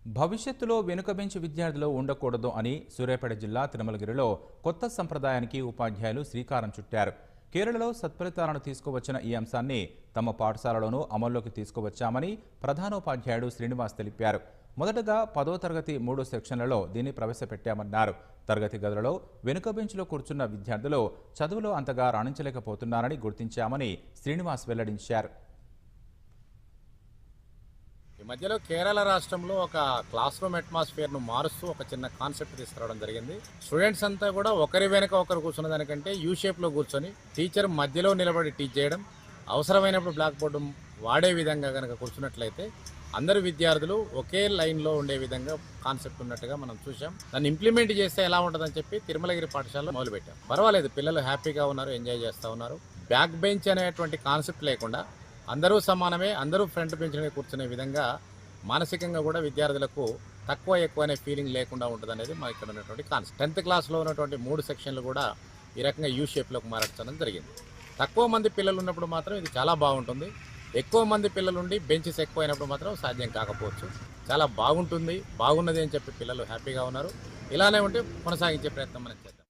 భవిష్యత్తులో వెనుక బెంచ్ విద్యార్థులు ఉండకూడదు అని సూర్యాపేట జిల్లా తిరుమలగిరిలో కొత్త సంప్రదాయానికి ఉపాధ్యాయులు శ్రీకారం చుట్టారు. కేరళలో సత్ఫలితాలను తీసుకువచ్చిన ఈ అంశాన్ని తమ పాఠశాలలోనూ అమల్లోకి తీసుకువచ్చామని ప్రధానోపాధ్యాయుడు శ్రీనివాస్ తెలిపారు. మొదటగా 10వ తరగతి 3 సెక్షన్లలో దీన్ని ప్రవేశపెట్టామన్నారు. తరగతి గదులలో వెనుక బెంచ్లో కూర్చున్న విద్యార్థులు చదువులో అంతగా రాణించలేకపోతున్నారని గుర్తించామని శ్రీనివాస్ వెల్లడించారు. ఈ మధ్యలో కేరళ రాష్ట్రంలో ఒక క్లాస్ రూమ్ అట్మాస్ఫియర్ను మారుస్తూ ఒక చిన్న కాన్సెప్ట్ తీసుకురావడం జరిగింది. స్టూడెంట్స్ అంతా కూడా ఒకరి వెనక ఒకరు కూర్చున్న దానికంటే యూ షేప్లో కూర్చొని టీచర్ మధ్యలో నిలబడి టీచ్ చేయడం, అవసరమైనప్పుడు బ్లాక్ బోర్డు వాడే విధంగా కనుక కూర్చున్నట్లయితే అందరు విద్యార్థులు ఒకే లైన్లో ఉండే విధంగా కాన్సెప్ట్ ఉన్నట్టుగా మనం చూసాం. దాన్ని ఇంప్లిమెంట్ చేస్తే ఎలా ఉంటుందని చెప్పి తిరుమలగిరి పాఠశాలలో మొదలుపెట్టాం. పర్వాలేదు, పిల్లలు హ్యాపీగా ఉన్నారు, ఎంజాయ్ చేస్తూ ఉన్నారు. బ్యాక్ బెంచ్ అనేటువంటి కాన్సెప్ట్ లేకుండా అందరూ సమానమే, అందరూ ఫ్రంట్ బెంచ్ మీద కూర్చునే విధంగా మానసికంగా కూడా విద్యార్థులకు తక్కువ ఎక్కువ అనే ఫీలింగ్ లేకుండా ఉంటుంది అనేది మా ఇక్కడ ఉన్నటువంటి కాన్సెప్ట్. 10th క్లాస్లో ఉన్నటువంటి 3 సెక్షన్లు కూడా ఈ రకంగా యూ షేప్లోకి మార్చడం జరిగింది. తక్కువ మంది పిల్లలు ఉన్నప్పుడు మాత్రం ఇది చాలా బాగుంటుంది. ఎక్కువ మంది పిల్లలుండి బెంచెస్ ఎక్కువ అయినప్పుడు మాత్రం సాధ్యం కాకపోవచ్చు. చాలా బాగున్నది అని చెప్పి పిల్లలు హ్యాపీగా ఉన్నారు. ఇలానే ఉంటే కొనసాగించే ప్రయత్నం మనం చేద్దాం.